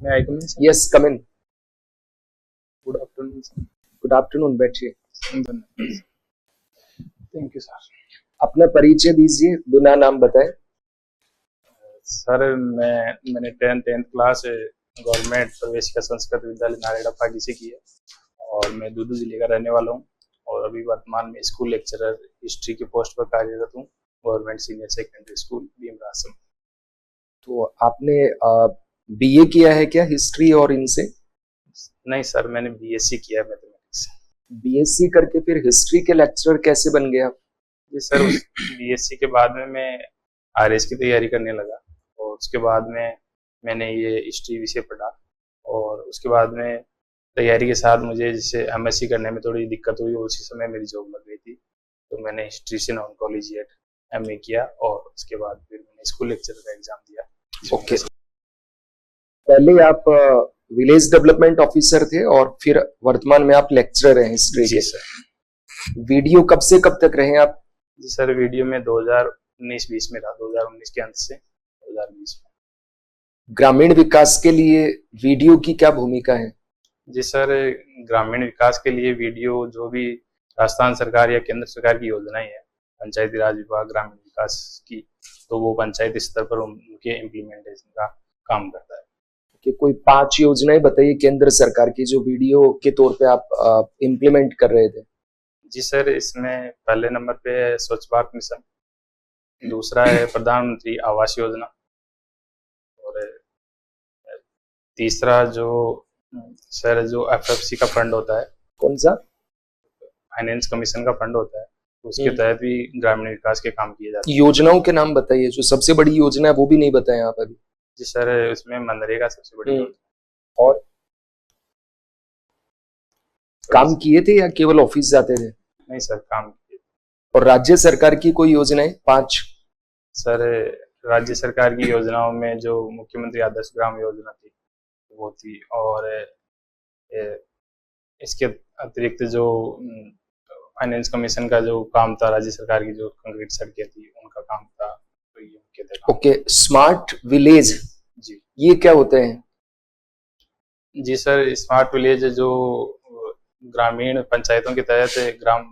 May I come in, sir? Yes, come in. Good afternoon, sir. Good afternoon, बैठिए। Thank you, sir. अपना परिचय दीजिए, बिना नाम बताए। सर मैंने 10th क्लास गवर्नमेंट प्रवेशिका संस्कृत विद्यालय नारेड़ा फागी से की है और मैं दूदू जिले का रहने वाला हूँ और अभी वर्तमान में स्कूल लेक्चरर हिस्ट्री के पोस्ट पर कार्यरत हूँ government senior secondary school Bhimraj में। तो आपने बीए किया है क्या हिस्ट्री और इनसे? नहीं सर, मैंने बीएससी किया है मैथमेटिक्स। बीएससी करके फिर हिस्ट्री के लेक्चरर कैसे बन गए आप? जी सर, बीएससी के बाद में मैं आरएस की तैयारी करने लगा और उसके बाद में मैंने ये हिस्ट्री विषय पढ़ा और उसके बाद में तैयारी के साथ मुझे जैसे एमएससी करने में थोड़ी दिक्कत हुई, उसी समय मेरी जॉब लग गई थी तो मैंने हिस्ट्री से नॉन कॉलेजिएट एमए किया और उसके बाद फिर मैंने स्कूल लेक्चरर का एग्जाम दिया। ओके। पहले आप विलेज डेवलपमेंट ऑफिसर थे और फिर वर्तमान में आप लेक्चरर हैं हिस्ट्री के। सर वीडियो कब से कब तक रहे आप? जी सर, वीडियो में 2019-20 में रहा, 2019 के अंत से 2020 में। ग्रामीण विकास के लिए वीडियो की क्या भूमिका है? जी सर, ग्रामीण विकास के लिए वीडियो जो भी राजस्थान सरकार या केंद्र सरकार की योजनाएं हैं पंचायती राज विभाग ग्रामीण विकास की, तो वो पंचायत स्तर पर उनके इम्प्लीमेंटेशन का काम करता है। कि कोई 5 योजनाएं बताइए केंद्र सरकार की जो वीडियो के तौर पे आप इम्प्लीमेंट कर रहे थे। जी सर, इसमें पहले नंबर पे है स्वच्छ भारत मिशन, दूसरा है प्रधानमंत्री आवास योजना और तीसरा जो सर जो एफएफसी का फंड होता है, कौन सा? फाइनेंस कमीशन का फंड होता है, उसके तहत भी ग्रामीण विकास के काम किए जाते हैं। योजनाओं के नाम बताइए, जो सबसे बड़ी योजना है वो भी नहीं बताए आप अभी। जी सर, उसमें मनरेगा सबसे बड़ी योजना। और काम किए थे या केवल ऑफिस जाते थे? नहीं सर, काम किए। और राज्य सरकार की कोई योजनाएं 5? सर, राज्य सरकार की योजनाओं में जो मुख्यमंत्री आदर्श ग्राम योजना थी वो थी और इसके अतिरिक्त जो फाइनेंस कमीशन का जो काम था, राज्य सरकार की जो कंक्रीट सड़कें थी उनका काम था, तो ये उनके थे। ओके, स्मार्ट विलेज जी, ये क्या होते हैं? जी सर, स्मार्ट विलेज जो ग्रामीण पंचायतों के तहत ग्राम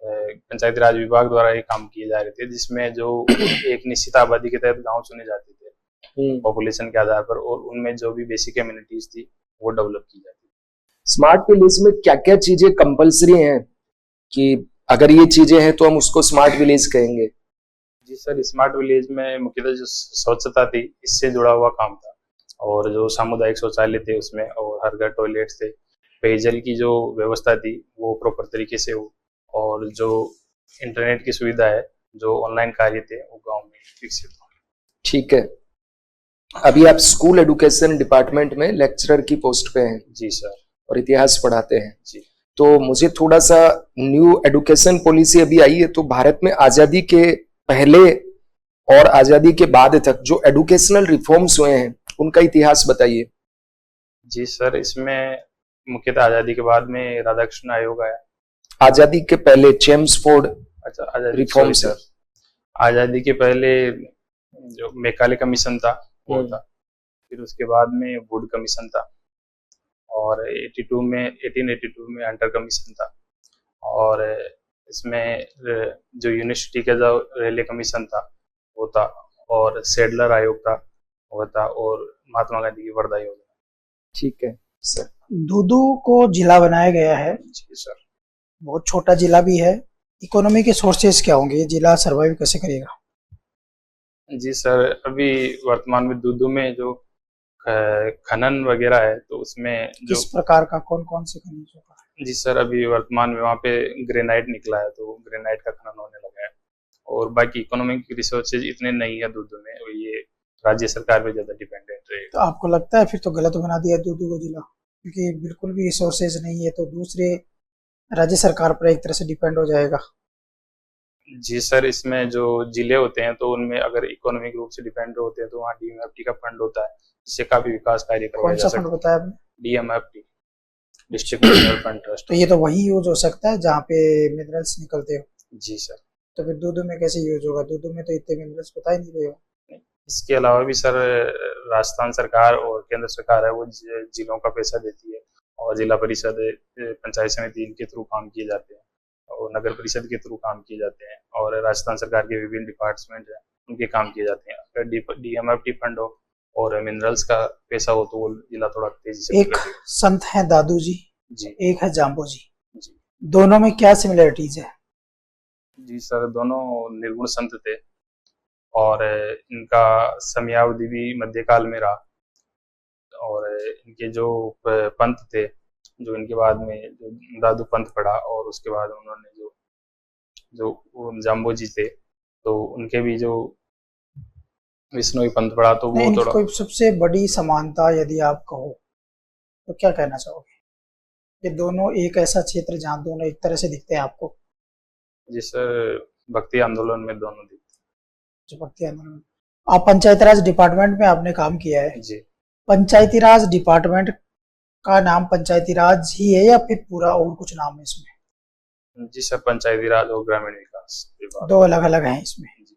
पंचायती राज विभाग द्वारा ये काम किए जा रहे थे, जिसमें जो एक निश्चित आबादी के तहत गांव चुने जाते थे पॉपुलेशन के आधार पर और उनमें जो भी बेसिक कम्युनिटीज थी वो डेवलप की जाती थी। स्मार्ट विलेज में क्या क्या चीजें कंपलसरी हैं कि अगर ये चीजें हैं तो हम उसको स्मार्ट विलेज कहेंगे? जी सर, स्मार्ट विलेज में मुख्यतः जो स्वच्छता थी इससे जुड़ा हुआ काम था और जो सामुदायिक शौचालय थे उसमें और हर घर टॉयलेट थे, पेयजल की जो व्यवस्था थी वो प्रॉपर तरीके से हो और जो इंटरनेट की सुविधा है, जो ऑनलाइन कार्य थे वो गांव में विकसित हो। ठीक है। अभी आप स्कूल एजुकेशन डिपार्टमेंट में लेक्चरर की पोस्ट पे हैं। जी सर। और इतिहास पढ़ाते हैं। जी। तो मुझे थोड़ा सा न्यू एजुकेशन पॉलिसी अभी आई है, तो भारत में आजादी के पहले और आजादी के बाद तक जो एजुकेशनल रिफॉर्म्स हुए हैं उनका इतिहास बताइए। जी सर, इसमें मुख्यतः आजादी के बाद में राधाकृष्ण आयोग आया। आजादी के पहले चेम्सफोर्ड अच्छा, रिफॉर्म्स सर, आजादी के पहले जो मेकाले कमीशन था वो था, फिर उसके बाद में वुड कमीशन था और 1882 में हंटर कमीशन था और इसमें जो यूनिवर्सिटी का जो रेलवे कमीशन था वो था और सेडलर आयोग था वो था और महात्मा गांधी की वर्धा योजना। ठीक है सर। दूदू को जिला बनाया गया है। जी सर। बहुत छोटा जिला भी है। इकोनॉमी के सोर्सेज क्या होंगे? ये जिला सर्वाइव कैसे करेगा? जी सर, अभी वर्तमान में दूदू में जो खनन वगैरह है तो उसमें जो किस प्रकार का, कौन कौन से खनिजों का? जी सर, अभी वर्तमान में वहाँ पे ग्रेनाइट निकला है तो ग्रेनाइट का खनन होने लगा है और बाकी इकोनॉमिक रिसोर्सेज इतने नहीं है दूदू में, ये राज्य सरकार पे ज्यादा डिपेंडेंट है। तो आपको लगता है फिर तो गलत बना दिया दूदू को जिला, क्योंकि बिल्कुल भी रिसोर्सेज नहीं है तो दूसरे राज्य सरकार पर एक तरह से डिपेंड हो जाएगा। जी सर, इसमें जो जिले होते हैं तो उनमें अगर इकोनॉमिक रूप से डिपेंड होते हैं तो वहाँ डीएमएफटी का फंड होता है जिससे काफी विकास कार्य करवाया जा सकता है। कौन सा फंड बताया आपने? DMFT, district mineral fund trust. तो ये तो वही यूज हो सकता है जहाँ पे मिनरल्स निकलते हो। जी सर। तो फिर दूदू में कैसे यूज होगा? दूदू में तो इतने मिनरल्स बता ही नहीं रहे हो। इसके अलावा भी सर राजस्थान सरकार और केंद्र सरकार है वो जिलों का पैसा देती है, और जिला परिषद पंचायत समिति इनके थ्रू काम किए जाते हैं, और नगर परिषद के थ्रू काम किए जाते हैं, और राजस्थान सरकार के विभिन्न डिपार्टमेंट हैं उनके काम किए जाते हैं। अगर DMFT फंड हो और मिनरल्स का पैसा हो तो वो जिला थोड़ा तेजी से एक संत है दादू जी, जी एक है जाम्बो जी, जी दोनों में क्या सिमिलरिटीज है? जी सर, दोनों निर्गुण संत थे और इनका समयावधि भी मध्यकाल में रहा, और इनके जो पंथ थे, जो इनके बाद में जो दादू पंथ पढ़ा, और उसके बाद उन्होंने जो जो वो जाम्बो जी थे तो उनके भी जो विष्णुई पंथ पढ़ा तो नहीं, वो इनकी थोड़ा। कोई सबसे बड़ी समानता यदि आप कहो तो क्या कहना चाहोगे? ये दोनों एक ऐसा क्षेत्र जहाँ दोनों एक तरह से दिखते हैं आपको, जी सर, भक्ति आंदोलन में दोनों दिखते जो भक्ति आंदोलन। आप पंचायती राज डिपार्टमेंट में आपने काम किया है, हैं। जी पंचायती राज डिपार्टमेंट का नाम पंचायती राज ही है या फिर पूरा और कुछ नाम है इसमें? जी सर, पंचायती राज और ग्रामीण विकास विभाग। दो अलग अलग हैं इसमें। जी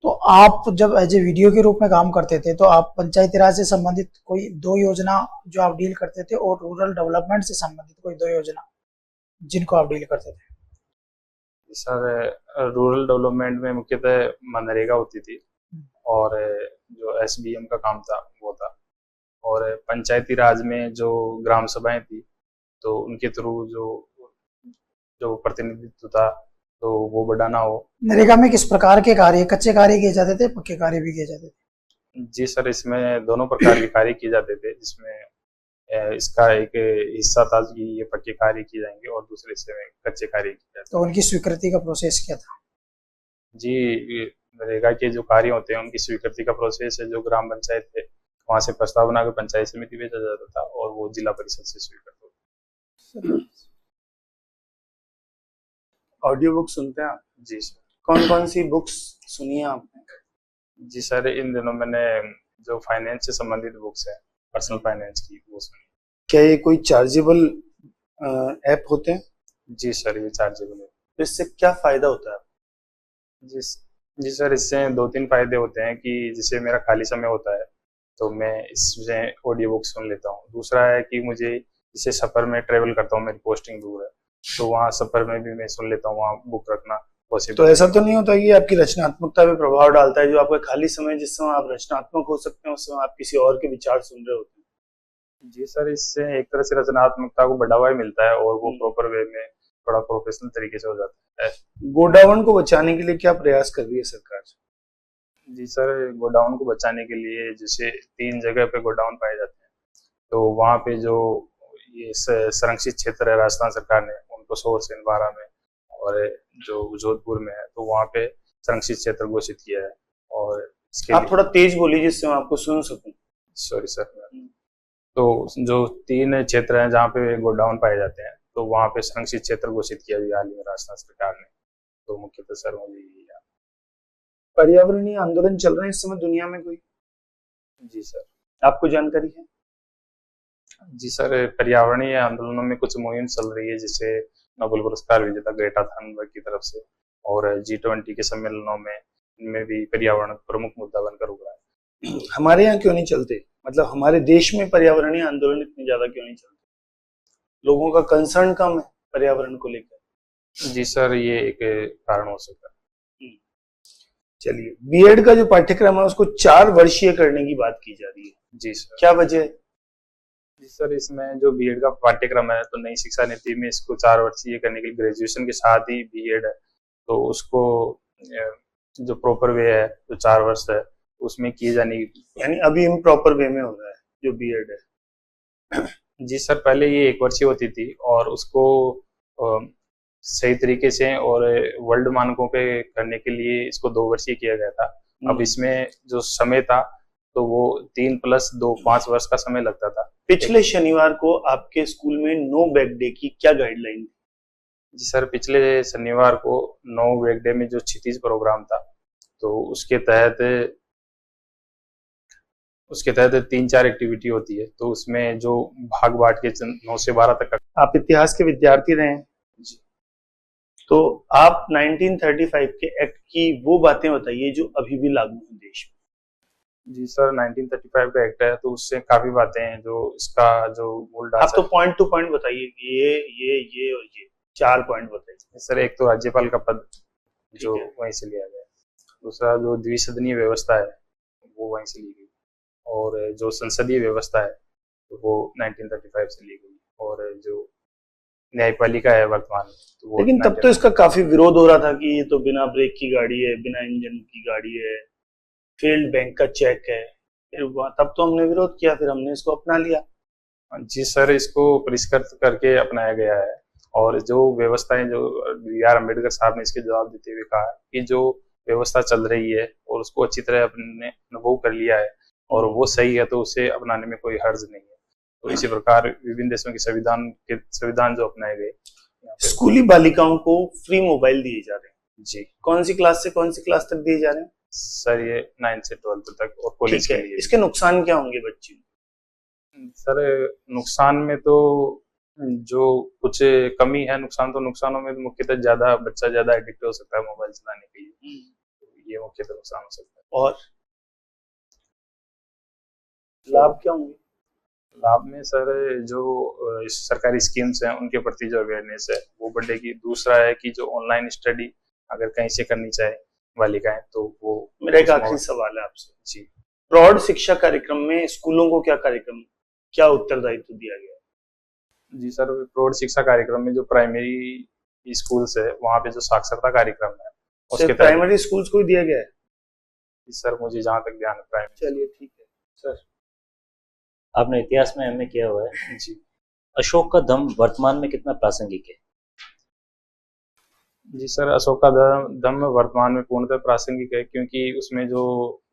तो आप जब एज ए वीडियो के रूप में काम करते थे तो आप पंचायती राज से संबंधित कोई दो योजना जो आप डील करते थे, और रूरल डेवलपमेंट से संबंधित कोई दो योजना जिनको आप डील करते थे? सर, रूरल डेवलपमेंट में मुख्यतः मनरेगा होती थी, और जो SBM का काम था वो था, और पंचायती राज में जो ग्राम सभाएं थी तो उनके थ्रू जो जो प्रतिनिधित्व था तो वो बढ़ाना हो। नरेगा में किस प्रकार के कार्य, कच्चे कार्य किए जाते थे, पक्के कार्य भी किए जाते थे? जी सर, इसमें दोनों प्रकार के कार्य किए जाते थे, जिसमें इसका एक हिस्सा था कि ये पक्के कार्य किए जाएंगे और दूसरे हिस्से में कच्चे कार्य किए जाते। तो उनकी स्वीकृति का प्रोसेस क्या था? जी, नरेगा के जो कार्य होते हैं उनकी स्वीकृति का प्रोसेस है, जो ग्राम पंचायत है वहां से प्रस्ताव बनाकर पंचायत समिति भेजा जाता था और वो जिला परिषद से स्वीकृत होता। ऑडियो बुक सुनते हैं आप? जी सर। कौन कौन सी बुक्स सुनी है आपने? जी सर, इन दिनों मैंने जो फाइनेंस से संबंधित बुक्स है, पर्सनल फाइनेंस की, वो सुनी। क्या ये कोई चार्जेबल ऐप होते हैं? जी सर, ये चार्जेबल है। तो इससे क्या फायदा होता है? जी जी सर, इससे 2-3 फायदे होते हैं कि जैसे मेरा खाली समय होता है तो मैं इसमें ऑडियो बुक सुन लेता हूँ। दूसरा है कि मुझे जैसे सफ़र में ट्रेवल करता हूँ, मेरी पोस्टिंग दूर है तो वहाँ सफ़र में भी मैं सुन लेता हूँ, वहाँ बुक रखना पॉसिबल। तो ऐसा तो नहीं होता कि आपकी रचनात्मकता पे प्रभाव डालता है? जो आपका खाली समय, जिस समय आप रचनात्मक हो सकते हैं, उस समय आप किसी और के विचार सुन रहे होते हैं। जी सर, इससे एक तरह से रचनात्मकता को बढ़ावा ही मिलता है और वो प्रॉपर वे में थोड़ा प्रोफेशनल तरीके से हो जाता है। गोडाउन को बचाने के लिए क्या प्रयास कर रही है सरकार? जी सर, गोडाउन को बचाने के लिए जैसे 3 जगह पे गोडाउन पाए जाते हैं, तो वहाँ पे जो ये संरक्षित क्षेत्र है, राजस्थान सरकार ने उनको सोर सेनवारा में और जो जोधपुर में है तो वहाँ पे संरक्षित क्षेत्र घोषित किया है। और इसके आप थोड़ा तेज बोलिए जिससे मैं आपको सुन सकूं। Sorry sir. तो जो 3 क्षेत्र हैं जहाँ पे गोडाउन पाए जाते हैं तो वहाँ पे संरक्षित क्षेत्र घोषित किया भी हाल ही में राजस्थान सरकार ने। तो मुख्यतः सर मुझे यही है। पर्यावरणीय आंदोलन चल रहे हैं इस समय दुनिया में कोई? जी सर। आपको जानकारी है? जी सर, पर्यावरणीय आंदोलनों में कुछ मुहिम चल रही है, जैसे नोबेल पुरस्कार विजेता ग्रेटा थनबर्ग की तरफ से, और G20 के सम्मेलनों में इनमें भी पर्यावरण प्रमुख मुद्दा बनकर उभरा है। हमारे यहाँ क्यों नहीं चलते? मतलब हमारे देश में पर्यावरणीय आंदोलन इतने ज्यादा क्यों नहीं चलते? लोगों का कंसर्न कम है पर्यावरण को लेकर। जी सर, ये एक कारण हो सकता है। चलिए, बीएड का जो पाठ्यक्रम है उसको 4 वर्षीय करने की बात की जा रही है। जी सर। क्या वजह है? जी सर, इसमें जो बीएड का पाठ्यक्रम है तो नई शिक्षा नीति में इसको 4 वर्षीय करने के लिए ग्रेजुएशन के साथ ही बीएड है, तो उसको जो प्रॉपर वे है जो 4 वर्ष है उसमें किए जाने की, यानी अभी इम्प्रॉपर वे में हो रहा है जो बीएड है। जी सर, पहले ये 1 वर्षीय होती थी और उसको सही तरीके से और वर्ल्ड मानकों पे करने के लिए इसको 2 वर्षीय किया गया था। अब इसमें जो समय था तो वो 3 + 2 5 वर्ष का समय लगता था। पिछले शनिवार को आपके स्कूल में नो बैग डे की क्या गाइडलाइन थी? जी सर, पिछले शनिवार को नो बैग डे में जो क्षितिज प्रोग्राम था तो उसके तहत 3-4 एक्टिविटी होती है, तो उसमें जो भाग बांट के 9 से 12 तक। आप इतिहास के विद्यार्थी रहे हैं जी। तो आप 1935 के एक्ट की वो बातें बताइए जो अभी भी लागू है देश में। जी सर, 1935 का एक्ट है, तो उससे काफ़ी बातें हैं जो इसका जो मूल आप ढांचा तो पॉइंट टू पॉइंट बताइए कि ये और ये 4 पॉइंट बताइए। है। सर, एक तो राज्यपाल का पद जो ठीक है। वहीं से लिया गया है। दूसरा जो द्विसदनीय व्यवस्था है, वो वहीं से ली गई। और जो संसदीय व्यवस्था है, तो वो 1935 से ली गई। और जो न्यायपालिका है वर्तमान में, तो वो लेकिन तब तो 19 इसका काफी विरोध हो रहा था कि ये तो बिना ब्रेक की गाड़ी है, बिना इंजन की गाड़ी है, फेल्ड बैंक का चेक है। तब तो हमने विरोध किया, फिर हमने इसको अपना लिया। जी सर, इसको परिष्कृत करके अपनाया गया है। और जो व्यवस्थाएं जो बी आर अम्बेडकर साहब ने इसके जवाब देते हुए कहा कि जो व्यवस्था चल रही है और उसको अच्छी तरह अपने अनुभव कर लिया है और वो सही है, तो उसे अपनाने में कोई हर्ज नहीं है। तो इसी प्रकार विभिन्न देशों के संविधान जो अपनाए गए यहाँ पे। स्कूली बालिकाओं को फ्री मोबाइल दिए जा रहे हैं। जी कौन सी क्लास से कौन सी क्लास तक दिए जा रहे हैं? सर, ये 9 से 12 तक और कॉलेज ठीक के है, लिए। इसके नुकसान क्या होंगे बच्ची? सर, नुकसान में तो जो कुछ कमी है, नुकसानों में तो मुख्यतः बच्चा ज्यादा एडिक्ट हो सकता है मोबाइल चलाने के लिए। ये मुख्यतः नुकसान हो सकता है। और लाभ क्या होंगे? लाभ में सर जो सरकारी स्कीम्स हैं उनके प्रति जो अवेयरनेस है वो बढ़ेगी। दूसरा है कि जो ऑनलाइन स्टडी अगर कहीं से करनी चाहे बालिकाएं, तो वो मेरा एक उस आखिरी सवाल है आपसे। जी प्रौढ़ शिक्षा कार्यक्रम में स्कूलों को क्या उत्तरदायित्व दिया गया है? जी सर, प्रौढ़ शिक्षा कार्यक्रम में जो प्राइमरी स्कूल्स है वहाँ पे जो साक्षरता कार्यक्रम है उसके सिर्फ तहत। प्राइमरी स्कूल्स को ही दिया गया है? सर, मुझे जहाँ तक ध्यान है प्राइमरी। चलिए ठीक है सर। आपने इतिहास में एमए किया हुआ है। जी अशोक का दम वर्तमान में कितना प्रासंगिक है? जी सर, अशोक का दम वर्तमान में पूर्णतः प्रासंगिक है, क्योंकि उसमें जो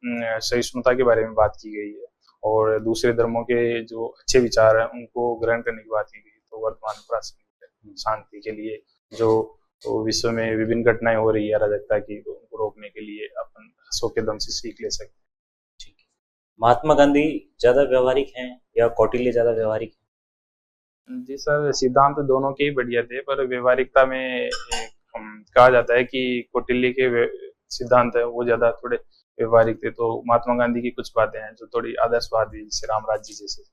सहिष्णुता के बारे में बात की गई है और दूसरे धर्मों के जो अच्छे विचार हैं उनको ग्रहण करने की बात की गई, तो वर्तमान में प्रासंगिक है। शांति के लिए जो विश्व में विभिन्न घटनाएं हो रही है अराजकता की, तो उनको रोकने के लिए अपन अशोक के दम से सीख ले सकते हैं। ठीक है। महात्मा गांधी ज्यादा व्यवहारिक हैं या कौटिल्य ज्यादा व्यवहारिक हैं? जी सर, सिद्धांत दोनों के ही बढ़िया थे, पर व्यवहारिकता में कहा जाता है कि कौटिल्य के सिद्धांत है वो ज्यादा थोड़े व्यवहारिक थे। तो महात्मा गांधी की कुछ बातें हैं जो थोड़ी आदर्शवादी, जैसे रामराज जी जैसे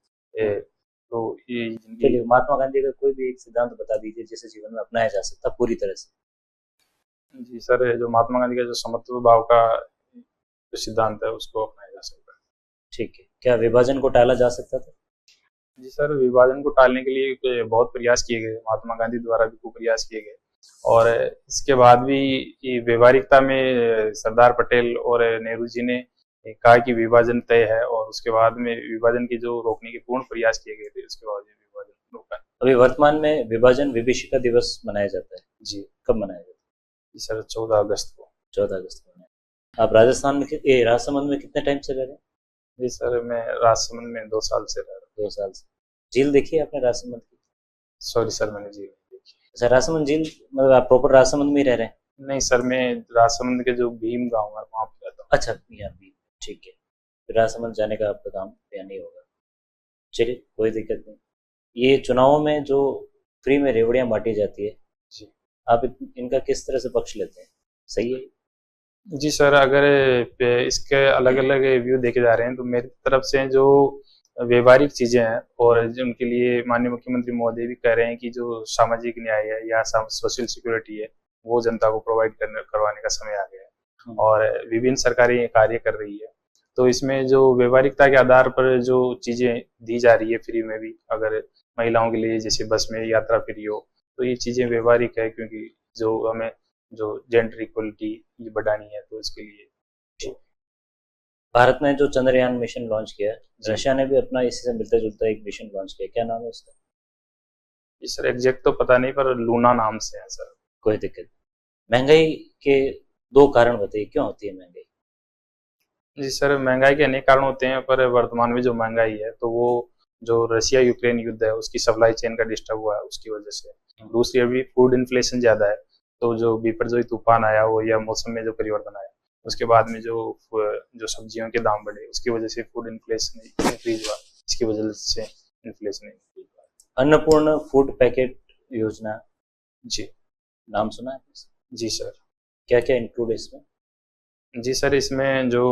तो ये चलिए, महात्मा गांधी का कोई भी एक सिद्धांत बता दीजिए जिसे जीवन में अपनाया जा सकता पूरी तरह से। जी सर, जो महात्मा गांधी का जो समत्व भाव का जो सिद्धांत है उसको अपनाया जा सकता है। ठीक है। क्या विभाजन को टाला जा सकता था? जी सर, विभाजन को टालने के लिए बहुत प्रयास किए गए, महात्मा गांधी द्वारा भी खूब प्रयास किए गए। और इसके बाद भी ये व्यवहारिकता में सरदार पटेल और नेहरू जी ने कहा कि विभाजन तय है, और उसके बाद में विभाजन की जो रोकने के पूर्ण प्रयास किए गए थे, उसके बाद विभाजन रोका। अभी वर्तमान में विभाजन विभीषिका दिवस मनाया जाता है। जी कब मनाया जाता है? सर, 14 अगस्त को। 14 अगस्त को मनाया। आप राजस्थान में राजसमंद में कितने टाइम से रह रहे हैं? जी सर, मैं राजसमंद में 2 साल से रह रहा हूँ। 2 साल से। झील देखी है आपने राजसमंद की? सॉरी सर, मैंने जी नहीं देखी। अच्छा, राजसमंद झील मतलब आप प्रॉपर राजसमंद में ही रह रहे हैं? नहीं सर, मैं राजसमंद के जो भीम गाँव है वहाँ पे रहता हूँ। अच्छा, यहाँ भी। ठीक है। फिर राजसमंद जाने का आपका काम या नहीं होगा। चलिए, कोई दिक्कत नहीं। ये चुनावों में जो फ्री में रेवड़ियां बांटी जाती है, जी आप इनका किस तरह से पक्ष लेते हैं? सही है? जी सर, अगर इसके अलग अलग व्यू देखे जा रहे हैं तो मेरी तरफ से जो व्यवहारिक चीजें हैं और जिनके लिए माननीय मुख्यमंत्री महोदय भी कह रहे हैं कि जो सामाजिक न्याय है या सोशल सिक्योरिटी है वो जनता को प्रोवाइड करवाने का समय आ गया है, और विभिन्न सरकारें कार्य कर रही है। तो इसमें जो व्यवहारिकता के आधार पर जो चीजें दी जा रही है फ्री में भी, अगर महिलाओं के लिए जैसे बस में यात्रा फ्री हो, तो ये चीजें व्यवहारिक है, क्योंकि जो हमें जो जेंडर इक्वलिटी ये बढ़ानी है, तो इसके लिए। भारत ने जो चंद्रयान मिशन लॉन्च किया है, जी। रशिया ने भी अपना इसी से मिलता जुलता एक मिशन लॉन्च किया, क्या नाम है उसका? जी सर, एग्जैक्ट तो पता नहीं, पर लूना नाम से है सर। कोई दिक्कत नहीं। महंगाई के 2 कारण बताइए, क्यों होती है महंगाई? जी सर, महंगाई के अनेक कारण होते हैं, पर वर्तमान में जो महंगाई है तो वो जो रशिया यूक्रेन युद्ध है उसकी सप्लाई चेन का डिस्टर्ब हुआ है उसकी वजह से। दूसरी अभी फूड इन्फ्लेशन ज्यादा है, तो जो बिपरजोई तूफान आया हो या मौसम में जो परिवर्तन आया, उसके बाद में जो सब्जियों के दाम बढ़े, उसकी वजह से फूड इन्फ्लेशन इंक्रीज हुआ, इसकी वजह से इन्फ्लेशन इंक्रीज हुआ। अन्नपूर्ण फूड पैकेट योजना, जी नाम सुना है? जी सर। क्या क्या इंक्लूड है इसमें? जी सर, इसमें जो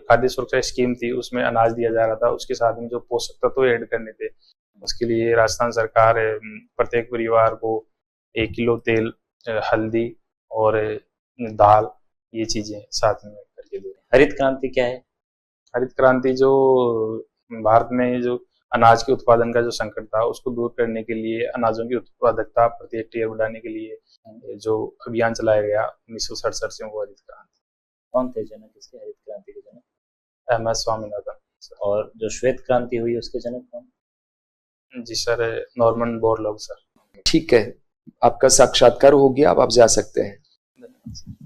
खाद्य सुरक्षा स्कीम थी उसमें अनाज दिया जा रहा था, उसके साथ में जो पोषक तत्व ऐड करने थे उसके लिए राजस्थान सरकार प्रत्येक परिवार को 1 किलो तेल, हल्दी और दाल, ये चीजें साथ में करके दे रही है। हरित क्रांति क्या है? हरित क्रांति जो भारत में जो अनाज के उत्पादन का जो संकट था उसको दूर करने के लिए, अनाजों की उत्पादकता प्रति हेक्टेयर बढ़ाने के लिए जो अभियान चलाया गया 1967 से, वो हरित क्रांति। कौन थे जनक इसके, हरित क्रांति के जनक? MS स्वामीनाथन। और जो श्वेत क्रांति हुई उसके जनक कौन? जी सर, नॉर्मन बोरलॉग सर। ठीक है, आपका साक्षात्कार हो गया, अब आप जा सकते हैं। धन्यवाद सर।